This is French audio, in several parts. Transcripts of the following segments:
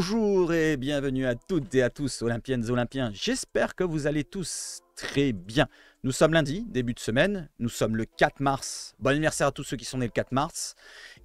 Bonjour et bienvenue à toutes et à tous, Olympiennes et Olympiens. J'espère que vous allez tous très bien. Nous sommes lundi, début de semaine. Nous sommes le 4 mars. Bon anniversaire à tous ceux qui sont nés le 4 mars.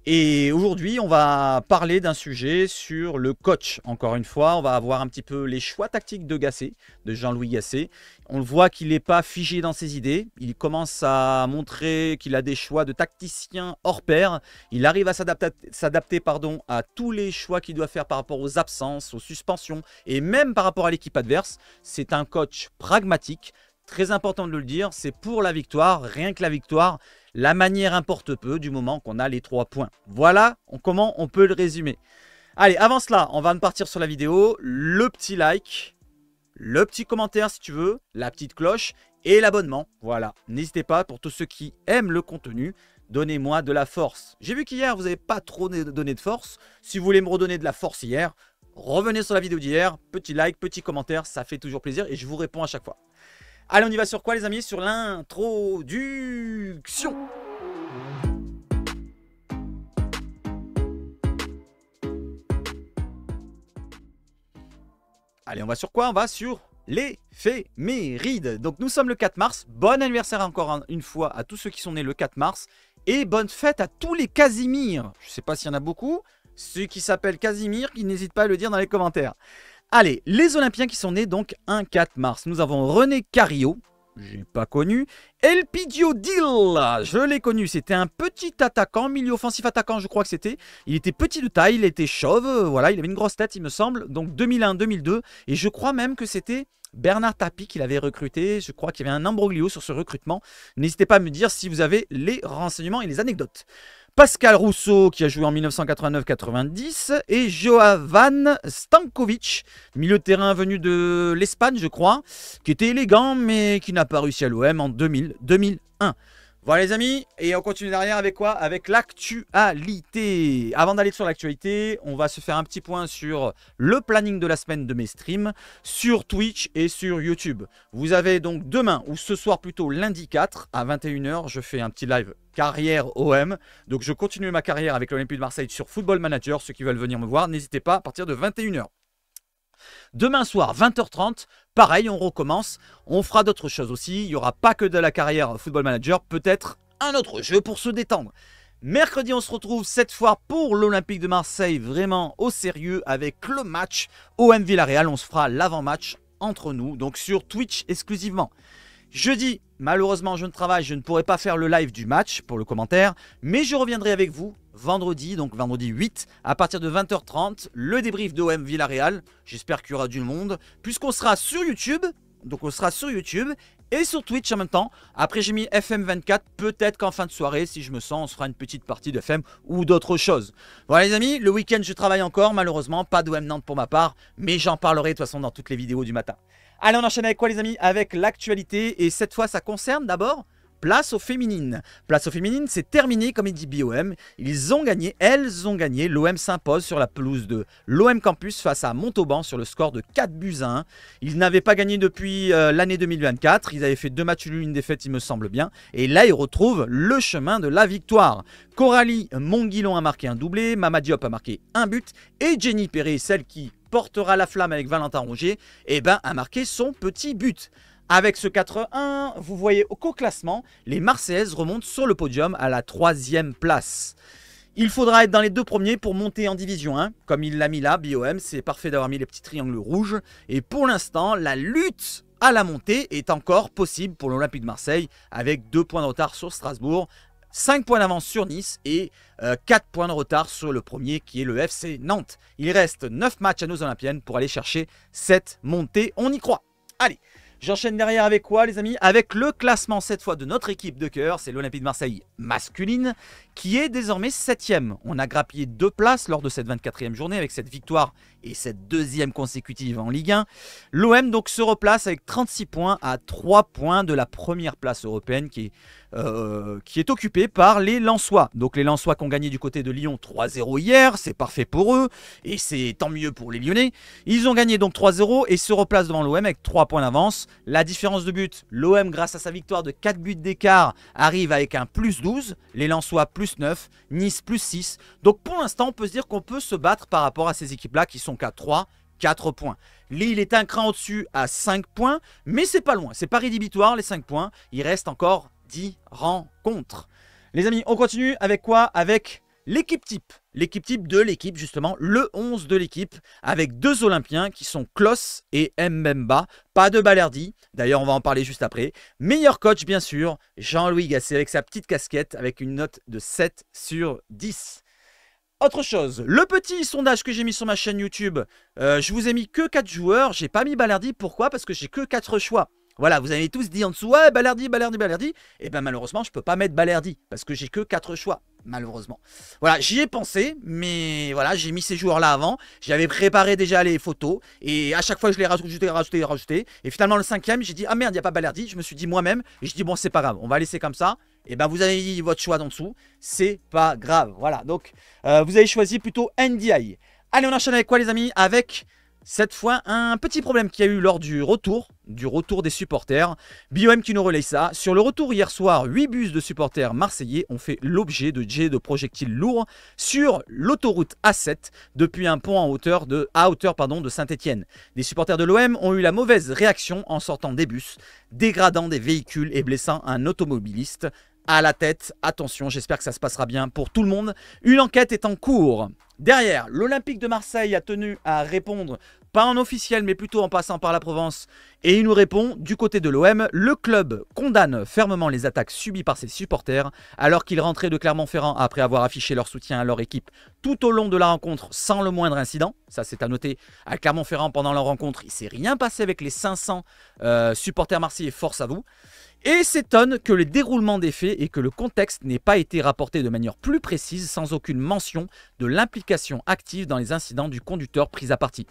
Et aujourd'hui, on va parler d'un sujet sur le coach. Encore une fois, on va avoir un petit peu les choix tactiques de Gasset, de Jean-Louis Gasset. On le voit qu'il n'est pas figé dans ses idées. Il commence à montrer qu'il a des choix de tacticien hors pair. Il arrive à s'adapter à tous les choix qu'il doit faire par rapport aux absences, aux suspensions et même par rapport à l'équipe adverse. C'est un coach pragmatique. Très important de le dire, c'est pour la victoire, rien que la victoire. La manière importe peu du moment qu'on a les 3 points. Voilà comment on peut le résumer. Allez, avant cela, on va partir sur la vidéo. Le petit like, le petit commentaire si tu veux, la petite cloche et l'abonnement. Voilà, n'hésitez pas pour tous ceux qui aiment le contenu. Donnez-moi de la force. J'ai vu qu'hier, vous n'avez pas trop donné de force. Si vous voulez me redonner de la force hier, revenez sur la vidéo d'hier. Petit like, petit commentaire, ça fait toujours plaisir et je vous réponds à chaque fois. Allez, on y va sur quoi les amis? Sur l'introduction. Allez, on va sur quoi? On va sur l'éphéméride. Donc nous sommes le 4 mars. Bon anniversaire encore une fois à tous ceux qui sont nés le 4 mars. Et bonne fête à tous les Casimir. Je ne sais pas s'il y en a beaucoup. Ceux qui s'appellent Casimir, qui n'hésitent pas à le dire dans les commentaires. Allez, les Olympiens qui sont nés donc un 4 mars. Nous avons René Carillo. J'ai pas connu. Elpidio Dil, je l'ai connu. C'était un petit attaquant, milieu offensif attaquant, je crois que c'était. Il était petit de taille, il était chauve, voilà, il avait une grosse tête, il me semble. Donc 2001-2002. Et je crois même que c'était Bernard Tapie qui l'avait recruté. Je crois qu'il y avait un imbroglio sur ce recrutement. N'hésitez pas à me dire si vous avez les renseignements et les anecdotes. Pascal Rousseau qui a joué en 1989-90 et Jovan Stankovic, milieu de terrain venu de l'Espagne je crois, qui était élégant mais qui n'a pas réussi à l'OM en 2000-2001. Voilà les amis, et on continue derrière avec quoi? Avec l'actualité. Avant d'aller sur l'actualité, on va se faire un petit point sur le planning de la semaine de mes streams sur Twitch et sur YouTube. Vous avez donc demain, ou ce soir plutôt lundi 4 à 21 h, je fais un petit live carrière OM. Donc je continue ma carrière avec l'Olympique de Marseille sur Football Manager. Ceux qui veulent venir me voir, n'hésitez pas à partir de 21 h. Demain soir, 20h30, pareil, on recommence. On fera d'autres choses aussi. Il n'y aura pas que de la carrière Football Manager, peut-être un autre jeu pour se détendre. Mercredi, on se retrouve cette fois pour l'Olympique de Marseille, vraiment au sérieux, avec le match OM Villarreal. On se fera l'avant-match entre nous, donc sur Twitch exclusivement. Jeudi, malheureusement, je ne travaille, je ne pourrai pas faire le live du match pour le commentaire, mais je reviendrai avec vous vendredi, donc vendredi 8, à partir de 20h30, le débrief d'OM Villarreal. J'espère qu'il y aura du monde, puisqu'on sera sur YouTube, donc on sera sur YouTube et sur Twitch en même temps. Après, j'ai mis FM24, peut-être qu'en fin de soirée, si je me sens, on se fera une petite partie de FM ou d'autres choses. Voilà les amis, le week-end, je travaille encore, malheureusement, pas d'OM Nantes pour ma part, mais j'en parlerai de toute façon dans toutes les vidéos du matin. Allez, on enchaîne avec quoi les amis? Avec l'actualité, et cette fois, ça concerne d'abord place aux féminines. Place aux féminines, c'est terminé comme il dit BOM. Ils ont gagné, elles ont gagné. L'OM s'impose sur la pelouse de l'OM Campus face à Montauban sur le score de 4-1. Ils n'avaient pas gagné depuis l'année 2024. Ils avaient fait 2 matchs nuls, une défaite il me semble bien. Et là, ils retrouvent le chemin de la victoire. Coralie Monguilon a marqué un doublé, Mama Diop a marqué un but et Jenny Perret, celle qui portera la flamme avec Valentin Rongier, a marqué son petit but. Avec ce 4-1, vous voyez qu'au classement, les Marseillaises remontent sur le podium à la 3e place. Il faudra être dans les 2 premiers pour monter en division 1, comme il l'a mis là, BOM, c'est parfait d'avoir mis les petits triangles rouges. Et pour l'instant, la lutte à la montée est encore possible pour l'Olympique de Marseille, avec 2 points de retard sur Strasbourg, 5 points d'avance sur Nice et 4 points de retard sur le premier qui est le FC Nantes. Il reste 9 matchs à nos Olympiennes pour aller chercher cette montée, on y croit. Allez, j'enchaîne derrière avec quoi les amis? Avec le classement cette fois de notre équipe de cœur, c'est l'Olympique de Marseille masculine qui est désormais 7e. On a grappillé 2 places lors de cette 24e journée avec cette victoire et cette 2e consécutive en Ligue 1. L'OM donc se replace avec 36 points à 3 points de la première place européenne qui est occupée par les Lensois. Donc les Lensois qui ont gagné du côté de Lyon 3-0 hier, c'est parfait pour eux et c'est tant mieux pour les Lyonnais. Ils ont gagné donc 3-0 et se replacent devant l'OM avec 3 points d'avance. La différence de but, l'OM grâce à sa victoire de 4 buts d'écart arrive avec un +12, les Lensois plus 9, Nice plus 6. Donc pour l'instant, on peut se dire qu'on peut se battre par rapport à ces équipes-là qui sont qu'à 3, 4 points. Lille est un cran au-dessus à 5 points, mais c'est pas loin. C'est pas rédhibitoire les 5 points. Il reste encore 10 rencontres. Les amis, on continue avec quoi? Avec l'équipe type. L'équipe type de l'équipe, justement, le 11 de l'équipe, avec 2 Olympiens qui sont Klos et Mbemba. Pas de Balerdi, d'ailleurs on va en parler juste après. Meilleur coach, bien sûr, Jean-Louis Gasset avec sa petite casquette, avec une note de 7 sur 10. Autre chose, le petit sondage que j'ai mis sur ma chaîne YouTube, je vous ai mis que 4 joueurs, j'ai pas mis Balerdi, pourquoi? Parce que j'ai que 4 choix. Voilà, vous avez tous dit en dessous, ouais, Balerdi, Balerdi, Balerdi. Et ben malheureusement, je peux pas mettre Balerdi, parce que j'ai que 4 choix, malheureusement. Voilà, j'y ai pensé, mais voilà, j'ai mis ces joueurs-là avant. J'avais préparé déjà les photos, et à chaque fois, je les rajouté. Et finalement, le 5e, j'ai dit, ah merde, il n'y a pas Balerdi. Je me suis dit moi-même, et je dis, bon, c'est pas grave, on va laisser comme ça. Et ben vous avez mis votre choix d'en dessous, c'est pas grave. Voilà, donc vous avez choisi plutôt NDI. Allez, on enchaîne avec quoi les amis? Avec cette fois un petit problème qu'il y a eu lors du retour des supporters. BioM qui nous relaye ça. Sur le retour hier soir, 8 bus de supporters marseillais ont fait l'objet de jets de projectiles lourds sur l'autoroute A7 depuis un pont à hauteur de Saint-Etienne. Les supporters de l'OM ont eu la mauvaise réaction en sortant des bus, dégradant des véhicules et blessant un automobiliste à la tête. Attention, j'espère que ça se passera bien pour tout le monde. Une enquête est en cours. Derrière, l'Olympique de Marseille a tenu à répondre, pas en officiel, mais plutôt en passant par la Provence. Et il nous répond, du côté de l'OM, le club condamne fermement les attaques subies par ses supporters, alors qu'ils rentraient de Clermont-Ferrand après avoir affiché leur soutien à leur équipe tout au long de la rencontre sans le moindre incident. Ça, c'est à noter. À Clermont-Ferrand, pendant leur rencontre, il ne s'est rien passé avec les 500 supporters marseillais, force à vous. Et s'étonne que le déroulement des faits et que le contexte n'ait pas été rapporté de manière plus précise sans aucune mention de l'implication active dans les incidents du conducteur pris à partie.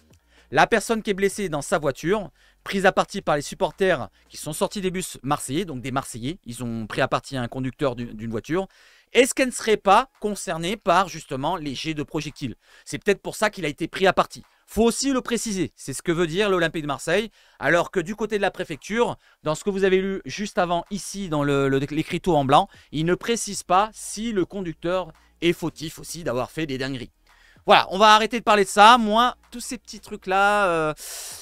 La personne qui est blessée dans sa voiture, prise à partie par les supporters qui sont sortis des bus marseillais, donc des Marseillais, ils ont pris à partie un conducteur d'une voiture. Est-ce qu'elle ne serait pas concernée par justement les jets de projectiles? C'est peut-être pour ça qu'il a été pris à partie. Faut aussi le préciser, c'est ce que veut dire l'Olympique de Marseille, alors que du côté de la préfecture, dans ce que vous avez lu juste avant ici dans l'écriteau en blanc, il ne précise pas si le conducteur est fautif aussi d'avoir fait des dingueries. Voilà, on va arrêter de parler de ça. Moi, tous ces petits trucs-là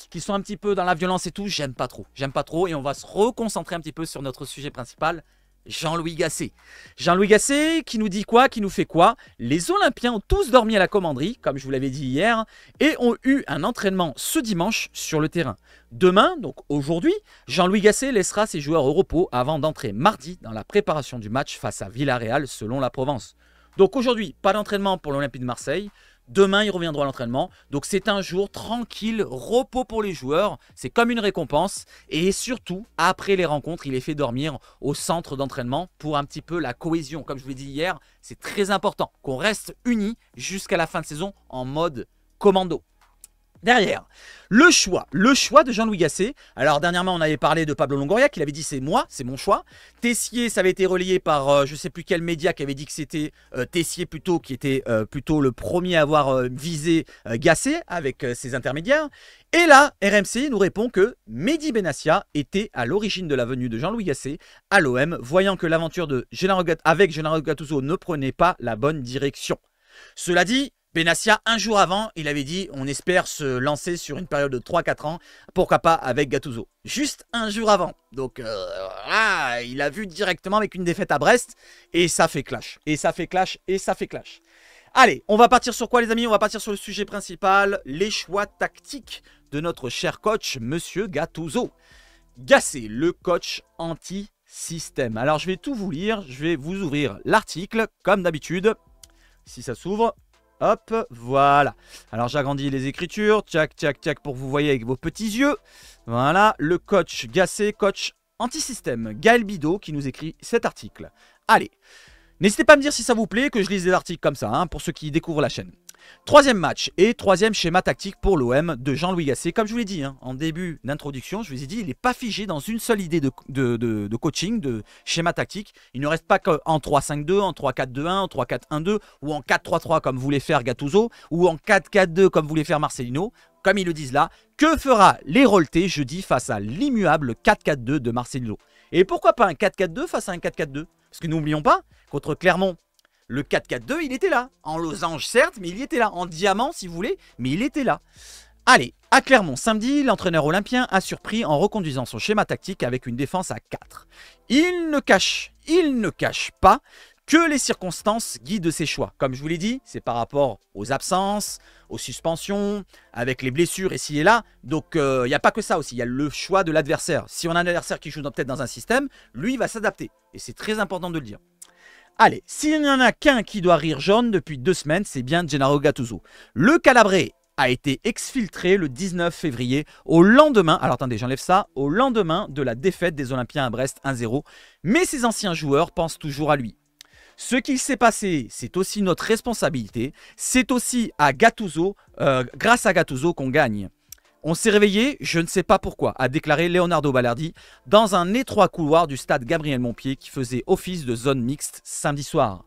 qui sont un petit peu dans la violence et tout, j'aime pas trop. J'aime pas trop et on va se reconcentrer un petit peu sur notre sujet principal. Jean-Louis Gasset. Jean-Louis Gasset qui nous dit quoi? Qui nous fait quoi? Les Olympiens ont tous dormi à la commanderie, comme je vous l'avais dit hier, et ont eu un entraînement ce dimanche sur le terrain. Demain, donc aujourd'hui, Jean-Louis Gasset laissera ses joueurs au repos avant d'entrer mardi dans la préparation du match face à Villarreal selon la Provence. Donc aujourd'hui, pas d'entraînement pour l'Olympique de Marseille. Demain, ils reviendront à l'entraînement. Donc c'est un jour tranquille, repos pour les joueurs. C'est comme une récompense. Et surtout, après les rencontres, il les fait dormir au centre d'entraînement pour un petit peu la cohésion. Comme je vous l'ai dit hier, c'est très important qu'on reste unis jusqu'à la fin de saison en mode commando. Derrière, le choix de Jean-Louis Gasset. Alors dernièrement, on avait parlé de Pablo Longoria qui avait dit c'est moi, c'est mon choix. Tessier, ça avait été relayé par je ne sais plus quel média qui avait dit que c'était Tessier plutôt qui était plutôt le premier à avoir visé Gasset avec ses intermédiaires. Et là, RMC nous répond que Mehdi Benassia était à l'origine de la venue de Jean-Louis Gasset à l'OM, voyant que l'aventure avec Gennaro Gattuso ne prenait pas la bonne direction. Cela dit, Benassia, un jour avant, il avait dit on espère se lancer sur une période de 3-4 ans, pourquoi pas avec Gattuso. Juste un jour avant. Donc voilà, il a vu directement avec une défaite à Brest et ça fait clash. Et ça fait clash, et ça fait clash. Allez, on va partir sur quoi les amis? On va partir sur le sujet principal, les choix tactiques de notre cher coach, Monsieur Gattuso. Gasset, le coach anti-système. Alors je vais tout vous lire, je vais vous ouvrir l'article comme d'habitude. Si ça s'ouvre... Hop, voilà. Alors j'agrandis les écritures, tchac, tchac, tchac, pour que vous voyez avec vos petits yeux. Voilà, le coach Gasset, coach anti-système, Gaël Bidot, qui nous écrit cet article. Allez, n'hésitez pas à me dire si ça vous plaît, que je lise des articles comme ça, hein, pour ceux qui découvrent la chaîne. Troisième match et troisième schéma tactique pour l'OM de Jean-Louis Gasset. Comme je vous l'ai dit en début d'introduction, je vous ai dit, il n'est pas figé dans une seule idée de coaching, de schéma tactique. Il ne reste pas qu'en 3-5-2, en 3-4-2-1, en 3-4-1-2 ou en 4-3-3 comme voulait faire Gattuso ou en 4-4-2 comme voulait faire Marcelino. Comme ils le disent là, que fera l'Héraultais jeudi face à l'immuable 4-4-2 de Marcelino? Et pourquoi pas un 4-4-2 face à un 4-4-2? Parce que n'oublions pas, contre Clermont, Le 4-4-2, il était là. En losange, certes, mais il y était là. En diamant, si vous voulez, mais il était là. Allez, à Clermont, samedi, l'entraîneur olympien a surpris en reconduisant son schéma tactique avec une défense à 4. Il ne cache pas que les circonstances guident ses choix. Comme je vous l'ai dit, c'est par rapport aux absences, aux suspensions, avec les blessures ici et là. Donc, il n'y a pas que ça aussi. Il y a le choix de l'adversaire. Si on a un adversaire qui joue peut-être dans un système, lui, il va s'adapter. Et c'est très important de le dire. Allez, s'il n'y en a qu'un qui doit rire jaune depuis 2 semaines, c'est bien Gennaro Gattuso. Le Calabré a été exfiltré le 19 février au lendemain, alors attendez, j'enlève ça, au lendemain de la défaite des Olympiens à Brest 1-0. Mais ses anciens joueurs pensent toujours à lui. Ce qu'il s'est passé, c'est aussi notre responsabilité. C'est aussi à Gattuso, grâce à Gattuso qu'on gagne. On s'est réveillé, je ne sais pas pourquoi, a déclaré Leonardo Balerdi dans un étroit couloir du stade Gabriel Montpied qui faisait office de zone mixte samedi soir.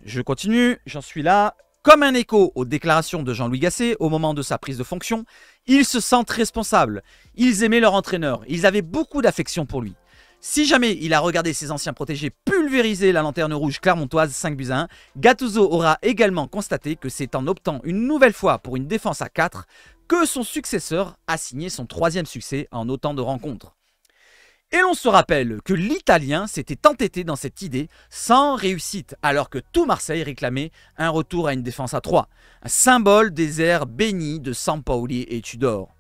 Je continue, j'en suis là. Comme un écho aux déclarations de Jean-Louis Gasset au moment de sa prise de fonction, ils se sentent responsables. Ils aimaient leur entraîneur, ils avaient beaucoup d'affection pour lui. Si jamais il a regardé ses anciens protégés pulvériser la lanterne rouge clermontoise 5-1, Gattuso aura également constaté que c'est en optant une nouvelle fois pour une défense à 4 que son successeur a signé son 3e succès en autant de rencontres. Et l'on se rappelle que l'Italien s'était entêté dans cette idée sans réussite, alors que tout Marseille réclamait un retour à une défense à 3, un symbole des ères bénies de Sampaoli et Tudor.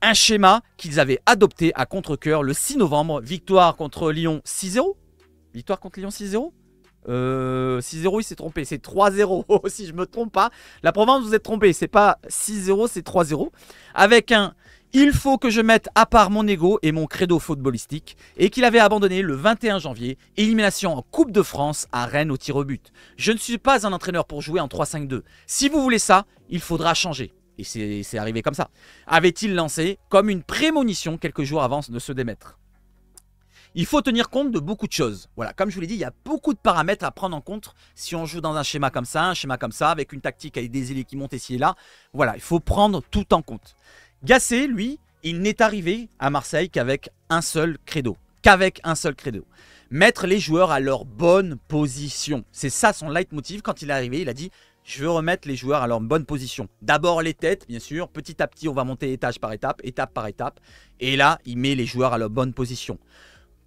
Un schéma qu'ils avaient adopté à contre-cœur le 6 novembre, victoire contre Lyon 6-0. Victoire contre Lyon 6-0 6-0, il s'est trompé, c'est 3-0 si je ne me trompe pas. La Provence, vous êtes trompé, c'est pas 6-0, c'est 3-0. Avec un « il faut que je mette à part mon ego et mon credo footballistique » et qu'il avait abandonné le 21 janvier, élimination en Coupe de France à Rennes au tir au but. Je ne suis pas un entraîneur pour jouer en 3-5-2. Si vous voulez ça, il faudra changer. Et c'est arrivé comme ça. Avait-il lancé comme une prémonition quelques jours avant de se démettre. Il faut tenir compte de beaucoup de choses. Voilà, comme je vous l'ai dit, il y a beaucoup de paramètres à prendre en compte si on joue dans un schéma comme ça, avec une tactique avec des ailiers qui montent ici et là. Voilà, il faut prendre tout en compte. Gasset, lui, il n'est arrivé à Marseille qu'avec un seul credo. Mettre les joueurs à leur bonne position. C'est ça son leitmotiv quand il est arrivé. Il a dit « je veux remettre les joueurs à leur bonne position ». D'abord les têtes, bien sûr. Petit à petit, on va monter étage par étape par étape. Et là, il met les joueurs à leur bonne position.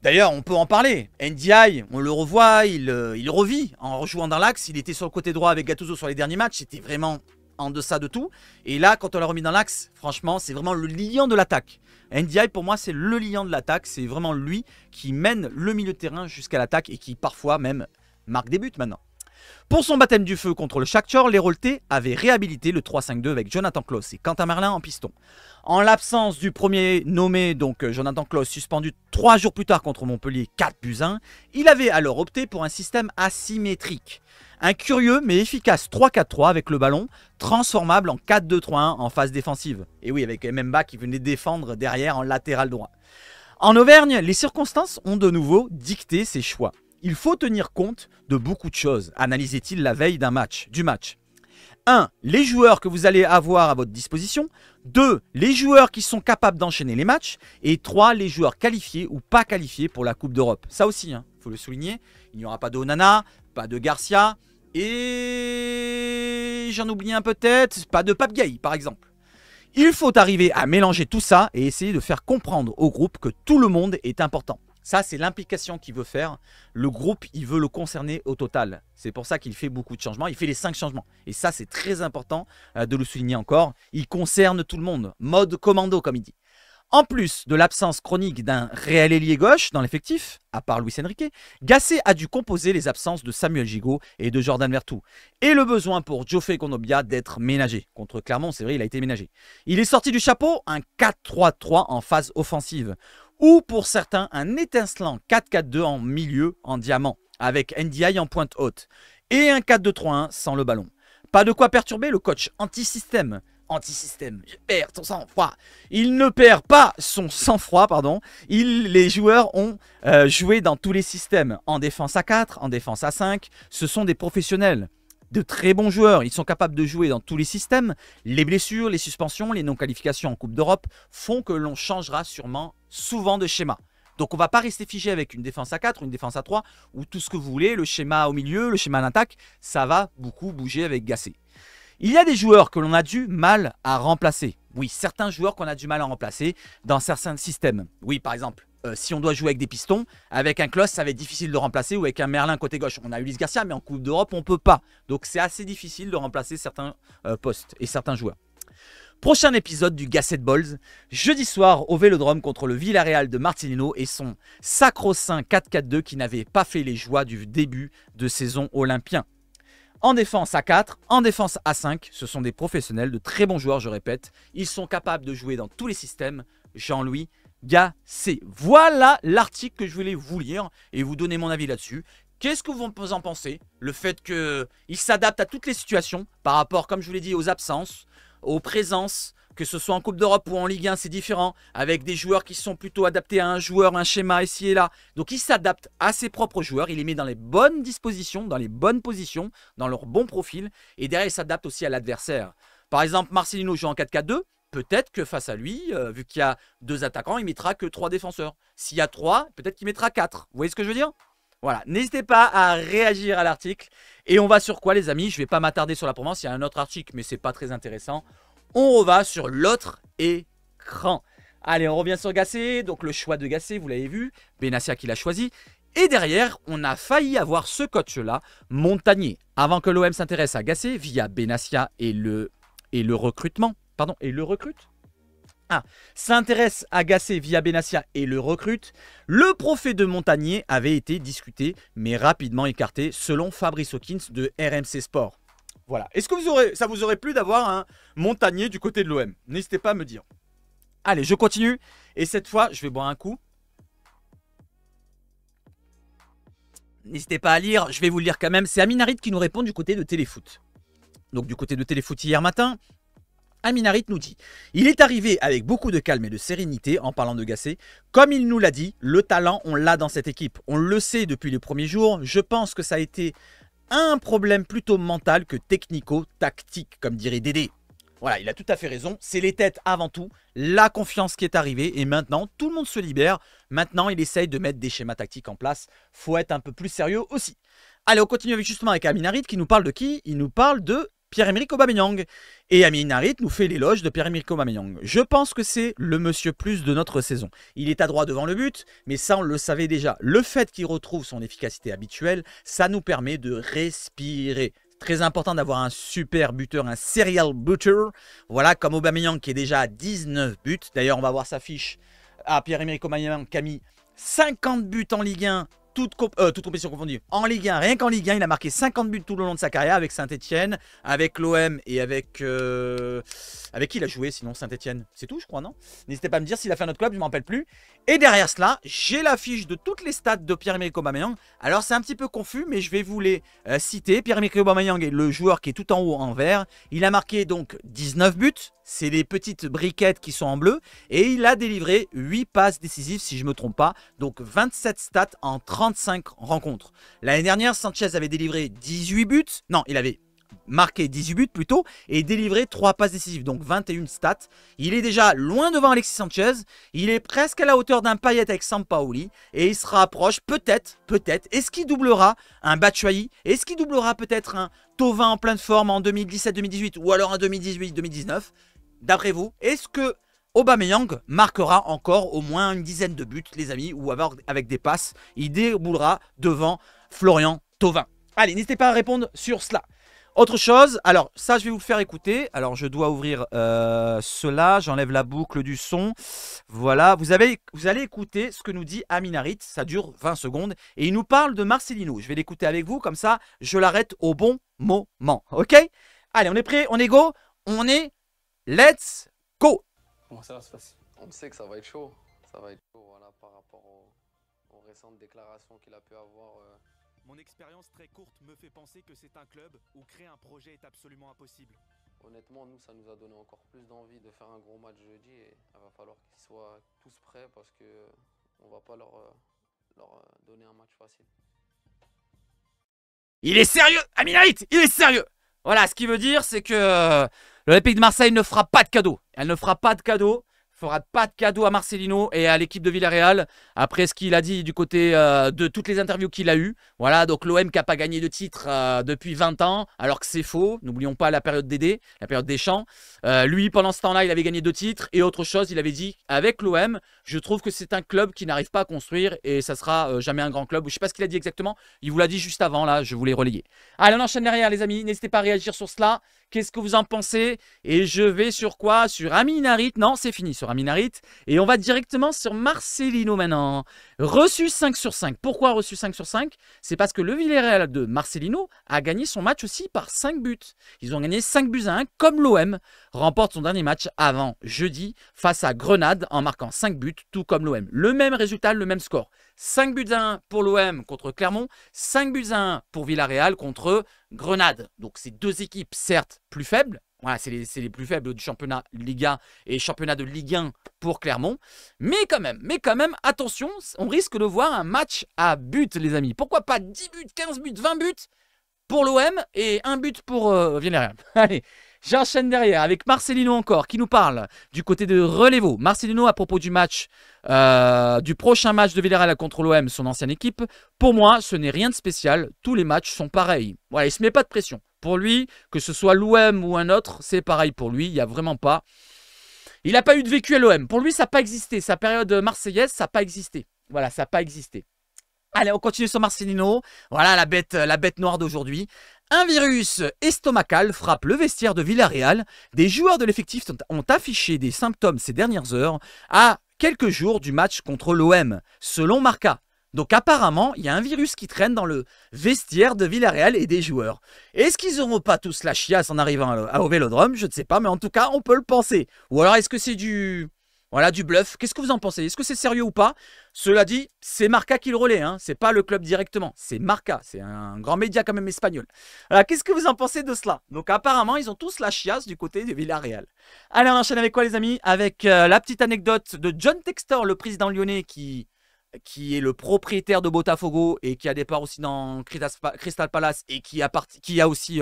D'ailleurs, on peut en parler. Ndiaye, on le revoit, il revit en rejouant dans l'axe. Il était sur le côté droit avec Gattuso sur les derniers matchs. C'était vraiment en deçà de tout. Et là, quand on l'a remis dans l'axe, franchement, c'est vraiment le lion de l'attaque. Ndiaye, pour moi, c'est le lion de l'attaque. C'est vraiment lui qui mène le milieu de terrain jusqu'à l'attaque et qui parfois même marque des buts maintenant. Pour son baptême du feu contre le Shakhtar, les Roltais avaient réhabilité le 3-5-2 avec Jonathan Klaus et Quentin Merlin en piston. En l'absence du premier nommé, donc Jonathan Klaus, suspendu 3 jours plus tard contre Montpellier 4-1, il avait alors opté pour un système asymétrique. Un curieux mais efficace 3-4-3 avec le ballon, transformable en 4-2-3-1 en phase défensive. Et oui, avec Mbemba qui venait défendre derrière en latéral droit. En Auvergne, les circonstances ont de nouveau dicté ses choix. Il faut tenir compte de beaucoup de choses, analysait-il la veille du match. 1. Les joueurs que vous allez avoir à votre disposition. 2. Les joueurs qui sont capables d'enchaîner les matchs. Et 3. Les joueurs qualifiés ou pas qualifiés pour la Coupe d'Europe. Ça aussi, faut le souligner. Il n'y aura pas de Onana, pas de Garcia. Et j'en oublie un peut-être, pas de Pape Gueye par exemple. Il faut arriver à mélanger tout ça et essayer de faire comprendre au groupe que tout le monde est important. Ça, c'est l'implication qu'il veut faire. Le groupe, il veut le concerner au total. C'est pour ça qu'il fait beaucoup de changements. Il fait les 5 changements. Et ça, c'est très important de le souligner encore. Il concerne tout le monde. Mode commando, comme il dit. En plus de l'absence chronique d'un réel ailier gauche dans l'effectif, à part Luis Enrique, Gasset a dû composer les absences de Samuel Gigot et de Jordan Vertou. Et le besoin pour Geoffrey Kondogbia d'être ménagé. Contre Clermont, c'est vrai, il a été ménagé. Il est sorti du chapeau un 4-3-3 en phase offensive. Ou pour certains, un étincelant 4-4-2 en milieu en diamant, avec Ndiaye en pointe haute. Et un 4-2-3-1 sans le ballon. Pas de quoi perturber le coach anti-système. Anti-système, il perd son sang-froid. Il ne perd pas son sang-froid, pardon. Les joueurs ont joué dans tous les systèmes. En défense à 4, en défense à 5. Ce sont des professionnels. De très bons joueurs, ils sont capables de jouer dans tous les systèmes. Les blessures, les suspensions, les non-qualifications en Coupe d'Europe font que l'on changera sûrement souvent de schéma. Donc on va pas rester figé avec une défense à 4 ou une défense à 3 ou tout ce que vous voulez, le schéma au milieu, le schéma d'attaque, ça va beaucoup bouger avec Gasset. Il y a des joueurs que l'on a du mal à remplacer. Oui, certains joueurs qu'on a du mal à remplacer dans certains systèmes. Oui, par exemple, si on doit jouer avec des pistons, avec un Klos, ça va être difficile de remplacer, ou avec un Merlin côté gauche. On a Ulysse Garcia, mais en Coupe d'Europe, on ne peut pas. Donc c'est assez difficile de remplacer certains postes et certains joueurs. Prochain épisode du Gasset Balls, jeudi soir au Vélodrome contre le Villarreal de Marcelino et son sacro-saint 4-4-2 qui n'avait pas fait les joies du début de saison olympien. En défense à 4, en défense à 5, ce sont des professionnels, de très bons joueurs, je répète. Ils sont capables de jouer dans tous les systèmes. Jean-Louis Gasset. Voilà l'article que je voulais vous lire et vous donner mon avis là-dessus. Qu'est-ce que vous en pensez? Le fait qu'il s'adapte à toutes les situations par rapport, comme je vous l'ai dit, aux absences, aux présences, que ce soit en Coupe d'Europe ou en Ligue 1, c'est différent, avec des joueurs qui sont plutôt adaptés à un joueur, un schéma ici et là. Donc il s'adapte à ses propres joueurs, il les met dans les bonnes dispositions, dans les bonnes positions, dans leur bon profil, et derrière il s'adapte aussi à l'adversaire. Par exemple, Marcelino joue en 4-4-2, peut-être que face à lui, vu qu'il y a 2 attaquants, il mettra que 3 défenseurs. S'il y a 3, peut-être qu'il mettra 4. Vous voyez ce que je veux dire? Voilà, n'hésitez pas à réagir à l'article. Et on va sur quoi les amis? Je ne vais pas m'attarder sur la Provence, il y a un autre article, mais c'est pas très intéressant. On va sur l'autre écran. Allez, on revient sur Gasset. Donc le choix de Gasset, vous l'avez vu. Benassia qui l'a choisi. Et derrière, on a failli avoir ce coach-là, Montagnier. Avant que l'OM s'intéresse à Gasset via Benassia et le recrutement. Pardon, et le recrute? Ah, s'intéresse à Gasset via Benassia et le recrute. Le profet de Montagnier avait été discuté, mais rapidement écarté, selon Fabrice Hawkins de RMC Sport. Voilà. Est-ce que ça vous aurait plu d'avoir un Montagnier du côté de l'OM? N'hésitez pas à me dire. Allez, je continue. Et cette fois, je vais boire un coup. N'hésitez pas à lire. Je vais vous le lire quand même. C'est Aminarit qui nous répond du côté de Téléfoot. Donc du côté de Téléfoot hier matin. Aminarit nous dit « Il est arrivé avec beaucoup de calme et de sérénité en parlant de Gasset. Comme il nous l'a dit, le talent, on l'a dans cette équipe. On le sait depuis les premiers jours. Je pense que ça a été un problème plutôt mental que technico-tactique, comme dirait Dédé. » Voilà, il a tout à fait raison. C'est les têtes avant tout, la confiance qui est arrivée. Et maintenant, tout le monde se libère. Maintenant, il essaye de mettre des schémas tactiques en place. Faut être un peu plus sérieux aussi. Allez, on continue justement avec Aminarit qui nous parle de qui? Il nous parle de Pierre-Emerick Aubameyang. Et Aminarit nous fait l'éloge de Pierre-Emerick Aubameyang. Je pense que c'est le monsieur plus de notre saison. Il est adroit devant le but, mais ça on le savait déjà. Le fait qu'il retrouve son efficacité habituelle, ça nous permet de respirer. Très important d'avoir un super buteur, un serial buteur. Voilà, comme Aubameyang qui est déjà à 19 buts. D'ailleurs, on va voir sa fiche à Pierre-Emerick Aubameyang qui a mis 50 buts en Ligue 1. Toute compétition confondue. En Ligue 1, rien qu'en Ligue 1, il a marqué 50 buts tout le long de sa carrière avec Saint-Etienne, avec l'OM et avec... avec qui il a joué sinon Saint-Etienne? C'est tout je crois, non? N'hésitez pas à me dire s'il a fait un autre club, je ne m'en rappelle plus. Et derrière cela, j'ai la fiche de toutes les stats de Pierre-Emerick Aubameyang. Alors c'est un petit peu confus, mais je vais vous les citer. Pierre-Emerick Aubameyang est le joueur qui est tout en haut en vert. Il a marqué donc 19 buts. C'est les petites briquettes qui sont en bleu. Et il a délivré 8 passes décisives, si je ne me trompe pas. Donc 27 stats en 35 rencontres. L'année dernière, Sanchez avait délivré 18 buts. Non, il avait marqué 18 buts plutôt. Et délivré 3 passes décisives. Donc 21 stats. Il est déjà loin devant Alexis Sanchez. Il est presque à la hauteur d'un Payet avec Sampaoli. Et il se rapproche peut-être. Est-ce qu'il doublera un Batshuayi? Est-ce qu'il doublera peut-être un Thauvin en pleine forme en 2017-2018? Ou alors en 2018-2019? D'après vous, est-ce que Aubameyang marquera encore au moins une dizaine de buts, les amis, ou avec des passes? Il déboulera devant Florian Thauvin. Allez, n'hésitez pas à répondre sur cela. Autre chose, alors ça je vais vous le faire écouter. Alors je dois ouvrir cela, j'enlève la boucle du son. Voilà, vous allez écouter ce que nous dit Aminarit, ça dure 20 secondes. Et il nous parle de Marcelino. Je vais l'écouter avec vous, comme ça je l'arrête au bon moment. Ok? Allez, on est prêt, on est go, on est... Let's go! Comment ça va se passer? On sait que ça va être chaud. Ça va être chaud, voilà, par rapport aux récentes déclarations qu'il a pu avoir. Mon expérience très courte me fait penser que c'est un club où créer un projet est absolument impossible. Honnêtement, nous, ça nous a donné encore plus d'envie de faire un gros match jeudi. Et il va falloir qu'ils soient tous prêts parce qu'on ne va pas leur donner un match facile. Il est sérieux, Aminarit, il est sérieux. Voilà, ce qui veut dire, c'est que l'Olympique de Marseille ne fera pas de cadeau. Elle ne fera pas de cadeau fera pas de cadeau à Marcelino et à l'équipe de Villarreal après ce qu'il a dit du côté de toutes les interviews qu'il a eues. Voilà, donc l'OM qui n'a pas gagné de titre depuis 20 ans, alors que c'est faux. N'oublions pas la période Dédé, la période Deschamps. Lui, pendant ce temps-là, il avait gagné 2 titres. Et autre chose, il avait dit, avec l'OM, je trouve que c'est un club qui n'arrive pas à construire et ça sera jamais un grand club. Je ne sais pas ce qu'il a dit exactement. Il vous l'a dit juste avant, là, je vous l'ai relayé. Allez, on enchaîne derrière, les amis. N'hésitez pas à réagir sur cela. Qu'est-ce que vous en pensez? Et je vais sur quoi? Sur Amin Harit. Non, c'est fini sur Amin Harit. Et on va directement sur Marcelino maintenant. Reçu 5 sur 5. Pourquoi reçu 5 sur 5? C'est parce que le Villarreal de Marcelino a gagné son match aussi par 5 buts. Ils ont gagné 5 buts à 1, comme l'OM remporte son dernier match avant jeudi face à Grenade en marquant 5 buts, tout comme l'OM. Le même résultat, le même score. 5 buts à 1 pour l'OM contre Clermont, 5 buts à 1 pour Villarreal contre Grenade. Donc c'est 2 équipes certes plus faibles. Voilà, c'est les plus faibles du championnat Liga et championnat de Ligue 1 pour Clermont. Mais quand même, attention, on risque de voir un match à but, les amis. Pourquoi pas 10 buts, 15 buts, 20 buts pour l'OM et 1 but pour Villarreal. Allez, j'enchaîne derrière avec Marcelino encore, qui nous parle du côté de Relevo. Marcelino à propos du match, du prochain match de Villarreal contre l'OM, son ancienne équipe. Pour moi, ce n'est rien de spécial. Tous les matchs sont pareils. Voilà, il ne se met pas de pression. Pour lui, que ce soit l'OM ou un autre, c'est pareil pour lui. Il n'y a vraiment pas... Il n'a pas eu de vécu à l'OM. Pour lui, ça n'a pas existé. Sa période marseillaise, ça n'a pas existé. Voilà, ça n'a pas existé. Allez, on continue sur Marcelino. Voilà la bête noire d'aujourd'hui. Un virus estomacal frappe le vestiaire de Villarreal. Des joueurs de l'effectif ont affiché des symptômes ces dernières heures à quelques jours du match contre l'OM, selon Marca. Donc apparemment, il y a un virus qui traîne dans le vestiaire de Villarreal et des joueurs. Est-ce qu'ils n'auront pas tous la chiasse en arrivant au Vélodrome? Je ne sais pas, mais en tout cas, on peut le penser. Ou alors, est-ce que c'est du bluff? Qu'est-ce que vous en pensez? Est-ce que c'est sérieux ou pas? Cela dit, c'est Marca qui le relaie, hein. C'est pas le club directement, c'est Marca. C'est un grand média quand même espagnol. Alors, qu'est-ce que vous en pensez de cela? Donc apparemment, ils ont tous la chiasse du côté de Villarreal. Allez, on enchaîne avec quoi, les amis? Avec la petite anecdote de John Textor, le président lyonnais qui est le propriétaire de Botafogo et qui a des parts aussi dans Crystal Palace et qui a aussi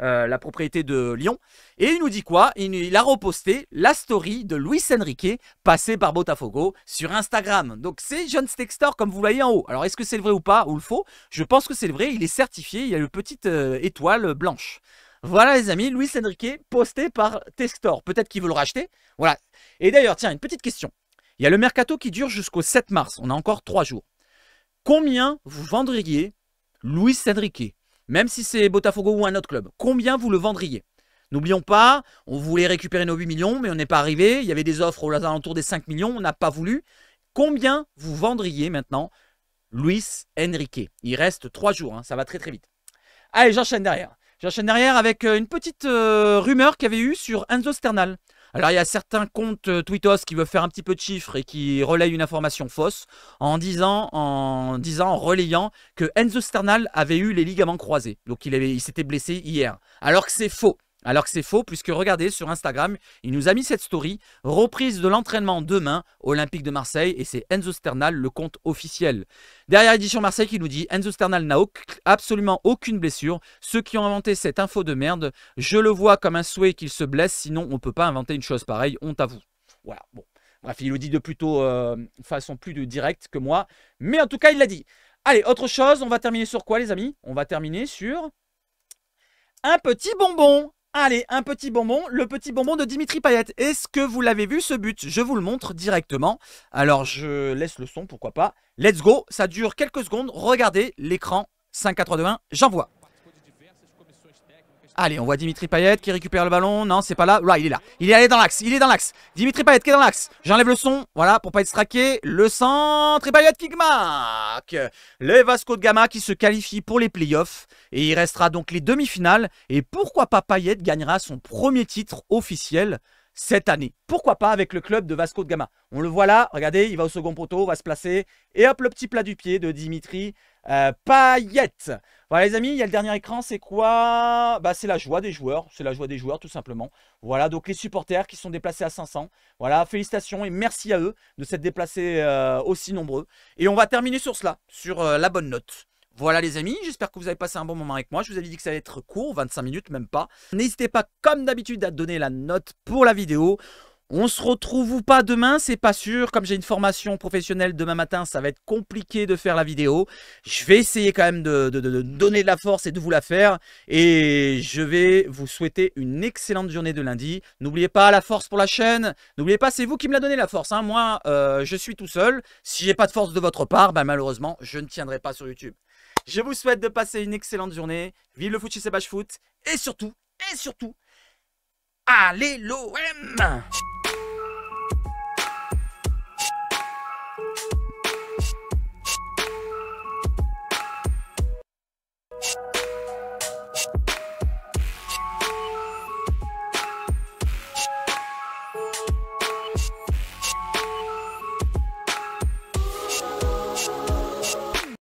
la propriété de Lyon. Et il nous dit quoi? Il a reposté la story de Luis Enrique passé par Botafogo sur Instagram. Donc c'est John Textor comme vous voyez en haut. Alors est-ce que c'est le vrai ou pas, ou le faux? Je pense que c'est le vrai, il est certifié, il y a une petite étoile blanche. Voilà les amis, Luis Enrique posté par Textor. Peut-être qu'il veut le racheter. Voilà. Et d'ailleurs, tiens, une petite question. Il y a le mercato qui dure jusqu'au 7 mars. On a encore 3 jours. Combien vous vendriez Luis Enrique? Même si c'est Botafogo ou un autre club. Combien vous le vendriez? N'oublions pas, on voulait récupérer nos 8 millions, mais on n'est pas arrivé. Il y avait des offres aux alentours des 5 millions. On n'a pas voulu. Combien vous vendriez maintenant Luis Enrique? Il reste 3 jours. Hein, ça va très très vite. Allez, j'enchaîne derrière. J'enchaîne derrière avec une petite rumeur qu'il y avait eu sur Enzo Sternal. Alors, il y a certains comptes Twittos qui veulent faire un petit peu de chiffres et qui relayent une information fausse en relayant que Enzo Sternal avait eu les ligaments croisés. Donc, il s'était blessé hier. Alors que c'est faux. Puisque regardez sur Instagram, il nous a mis cette story, reprise de l'entraînement demain, Olympique de Marseille, et c'est Enzo Sternal, le compte officiel. Derrière Édition Marseille qui nous dit, Enzo Sternal n'a absolument aucune blessure. Ceux qui ont inventé cette info de merde, je le vois comme un souhait qu'il se blesse, sinon on ne peut pas inventer une chose pareille, honte à vous. Voilà, bon. Bref, il le dit de plutôt façon plus directe que moi, mais en tout cas, il l'a dit. Allez, autre chose, on va terminer sur quoi les amis? On va terminer sur un petit bonbon. Allez, un petit bonbon, le petit bonbon de Dimitri Payet. Est-ce que vous l'avez vu ce but? Je vous le montre directement. Alors, je laisse le son, pourquoi pas. Let's go, ça dure quelques secondes. Regardez l'écran 5-4-2-1, j'envoie. Allez, on voit Dimitri Payet qui récupère le ballon. Non, c'est pas là. Là, il est là. Il est allé dans l'axe. Il est dans l'axe. Dimitri Payet qui est dans l'axe. J'enlève le son. Voilà, pour pas être straqué. Le centre. Et Payet qui marque. Les Vasco de Gama qui se qualifient pour les playoffs. Et il restera donc les demi-finales. Et pourquoi pas Payet gagnera son premier titre officiel cette année. Pourquoi pas avec le club de Vasco de Gama. On le voit là. Regardez, il va au second poteau. Va se placer. Et hop, le petit plat du pied de Dimitri Payet. Voilà les amis, il y a le dernier écran, c'est quoi? Bah c'est la joie des joueurs, tout simplement. Voilà, donc les supporters qui sont déplacés à 500. Voilà, félicitations et merci à eux de s'être déplacés aussi nombreux. Et on va terminer sur cela, sur la bonne note. Voilà les amis, j'espère que vous avez passé un bon moment avec moi. Je vous avais dit que ça allait être court, 25 minutes, même pas. N'hésitez pas comme d'habitude à donner la note pour la vidéo. On se retrouve ou pas demain, c'est pas sûr. Comme j'ai une formation professionnelle demain matin, ça va être compliqué de faire la vidéo. Je vais essayer quand même de donner de la force et de vous la faire. Et je vais vous souhaiter une excellente journée de lundi. N'oubliez pas la force pour la chaîne. N'oubliez pas, c'est vous qui me la donnez la force, hein. Moi, je suis tout seul. Si j'ai pas de force de votre part, ben, malheureusement, je ne tiendrai pas sur YouTube. Je vous souhaite de passer une excellente journée. Vive le foot chez Sebach Foot. Et surtout, allez l'OM!